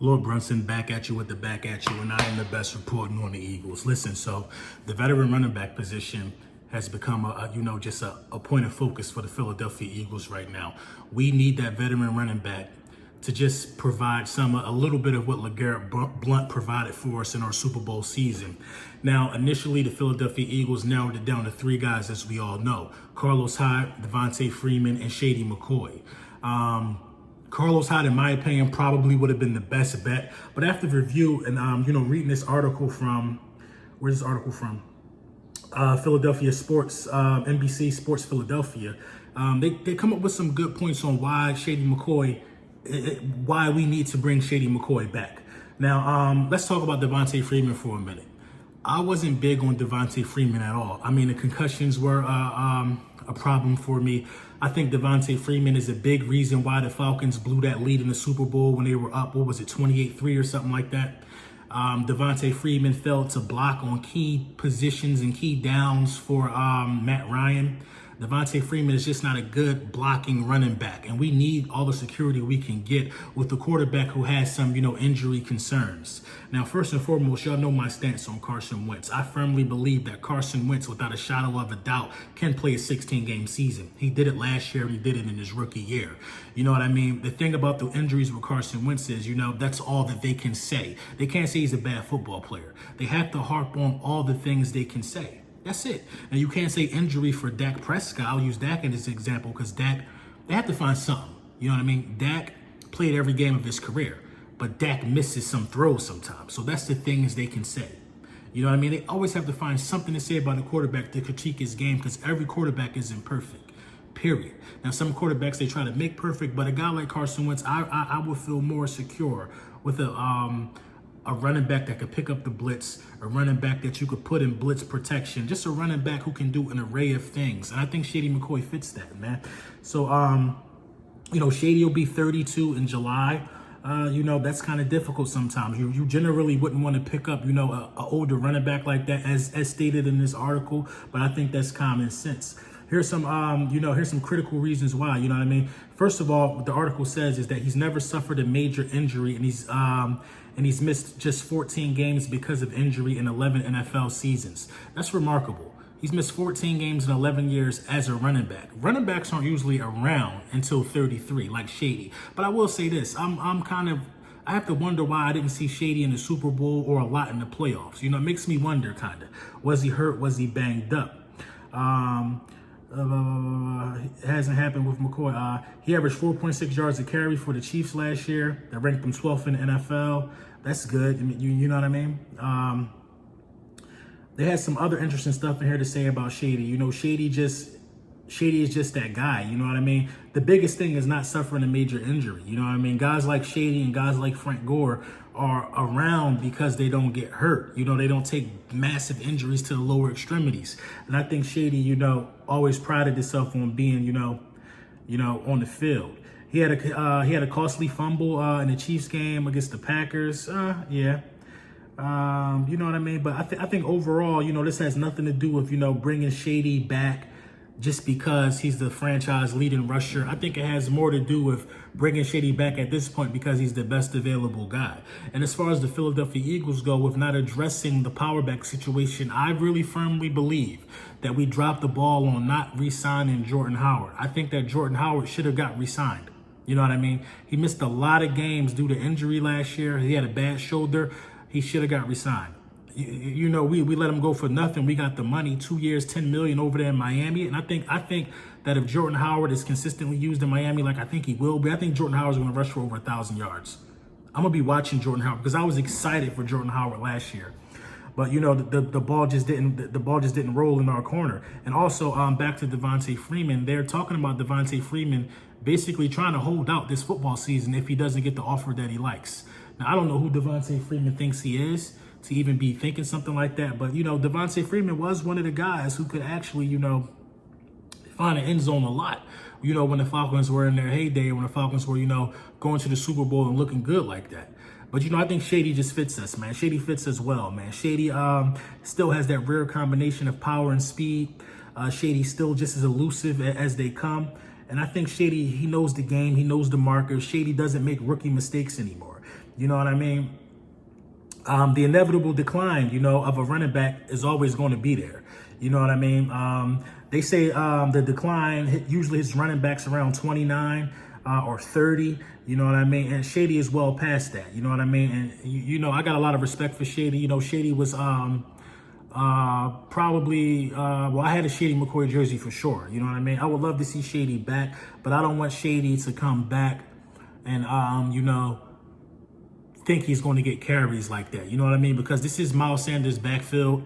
Lord Brunson back at you with the back at you, and I am the best reporting on the Eagles. Listen, so the veteran running back position has become just a point of focus for the Philadelphia Eagles right now. We need that veteran running back to just provide a little bit of what LeGarrette Blount provided for us in our Super Bowl season. Now, initially, the Philadelphia Eagles narrowed it down to three guys, as we all know: Carlos Hyde, Devontae Freeman, and Shady McCoy. Carlos Hyde, in my opinion, probably would have been the best bet. But after review and, reading this article from, where's this article from? Philadelphia Sports, NBC Sports Philadelphia. They come up with some good points on why why we need to bring Shady McCoy back. Now, let's talk about Devontae Freeman for a minute. I wasn't big on Devontae Freeman at all. I mean, the concussions were a problem for me. I think Devontae Freeman is a big reason why the Falcons blew that lead in the Super Bowl when they were up, 28-3 or something like that. Devontae Freeman failed to block on key positions and key downs for Matt Ryan. Devontae Freeman is just not a good blocking running back, and we need all the security we can get with the quarterback who has some, injury concerns. Now, first and foremost, y'all know my stance on Carson Wentz. I firmly believe that Carson Wentz, without a shadow of a doubt, can play a 16-game season. He did it last year, and he did it in his rookie year. You know what I mean? The thing about the injuries with Carson Wentz is, that's all that they can say. They can't say he's a bad football player. They have to harp on all the things they can say. That's it. Now, you can't say injury for Dak Prescott. I'll use Dak in this example because Dak, they have to find something. You know what I mean? Dak played every game of his career, but Dak misses some throws sometimes. So that's the things they can say. You know what I mean? They always have to find something to say about a quarterback to critique his game because every quarterback isn't perfect, period. Now, some quarterbacks, they try to make perfect, but a guy like Carson Wentz, I would feel more secure with a running back that could pick up the blitz, a running back that you could put in blitz protection, just a running back who can do an array of things. And I think Shady McCoy fits that, man. So, Shady will be 32 in July. That's kind of difficult sometimes. You generally wouldn't want to pick up, an older running back like that as stated in this article, but I think that's common sense. Here's some critical reasons why, you know what I mean? First of all, what the article says is that he's never suffered a major injury and he's missed just 14 games because of injury in 11 NFL seasons. That's remarkable. He's missed 14 games in 11 years as a running back. Running backs aren't usually around until 33, like Shady. But I will say this, I have to wonder why I didn't see Shady in the Super Bowl or a lot in the playoffs. It makes me wonder kind of. Was he hurt? Was he banged up? It hasn't happened with McCoy. He averaged 4.6 yards a carry for the Chiefs last year. That ranked him 12th in the NFL. That's good. You know what I mean? They had some other interesting stuff in here to say about Shady. Shady is just that guy. You know what I mean? The biggest thing is not suffering a major injury. You know what I mean? Guys like Shady and guys like Frank Gore are around because they don't get hurt. They don't take massive injuries to the lower extremities. And I think Shady, always prided himself on being, on the field. He had a costly fumble in the Chiefs game against the Packers. Yeah. You know what I mean? But I think overall, this has nothing to do with, bringing Shady back just because he's the franchise leading rusher. I think it has more to do with bringing Shady back at this point because he's the best available guy. And as far as the Philadelphia Eagles go, with not addressing the power back situation, I really firmly believe that we dropped the ball on not re-signing Jordan Howard. I think that Jordan Howard should have got re-signed. You know what I mean? He missed a lot of games due to injury last year. He had a bad shoulder. He should have got re-signed. We let him go for nothing. We got the money, 2 years, $10 million over there in Miami. And I think that if Jordan Howard is consistently used in Miami, like I think he will be, I think Jordan Howard's going to rush for over 1,000 yards. I'm going to be watching Jordan Howard because I was excited for Jordan Howard last year. But the ball just didn't roll in our corner. And also back to Devontae Freeman, they're talking about Devontae Freeman basically trying to hold out this football season if he doesn't get the offer that he likes. Now, I don't know who Devontae Freeman thinks he is to even be thinking something like that. But, Devontae Freeman was one of the guys who could actually, find an end zone a lot. When the Falcons were in their heyday, when the Falcons were, going to the Super Bowl and looking good like that. But, I think Shady just fits us, man. Shady fits us well, man. Shady still has that rare combination of power and speed. Shady still just as elusive as they come. And I think Shady, he knows the game. He knows the markers. Shady doesn't make rookie mistakes anymore. You know what I mean? The inevitable decline, of a running back is always going to be there. You know what I mean? They say the decline usually hits running backs around 29 or 30. You know what I mean? And Shady is well past that. You know what I mean? And I got a lot of respect for Shady. Shady was probably I had a Shady McCoy jersey for sure. You know what I mean? I would love to see Shady back, but I don't want Shady to come back and think he's going to get carries like that. You know what I mean? Because this is Miles Sanders' backfield.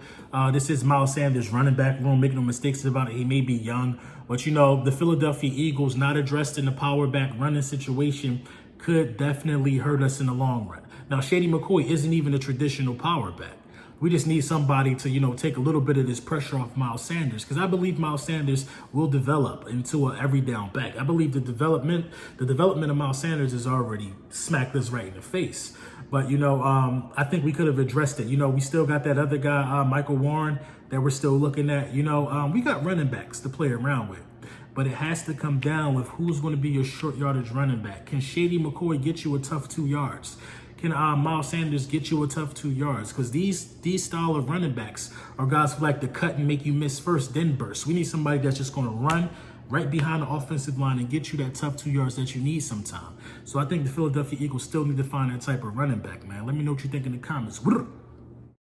This is Miles Sanders' running back room. Make no mistakes about it. He may be young, but the Philadelphia Eagles not addressed in the power back running situation could definitely hurt us in the long run. Now, Shady McCoy isn't even a traditional power back. We just need somebody to, take a little bit of this pressure off Miles Sanders, because I believe Miles Sanders will develop into an every down back. I believe the development of Miles Sanders has already smacked us right in the face. But, I think we could have addressed it. We still got that other guy, Michael Warren, that we're still looking at. We got running backs to play around with. But it has to come down with who's going to be your short yardage running back. Can Shady McCoy get you a tough 2 yards? Can Miles Sanders get you a tough 2 yards? Because these style of running backs are guys who like to cut and make you miss first, then burst. We need somebody that's just going to run right behind the offensive line and get you that tough 2 yards that you need sometime. So I think the Philadelphia Eagles still need to find that type of running back, man. Let me know what you think in the comments.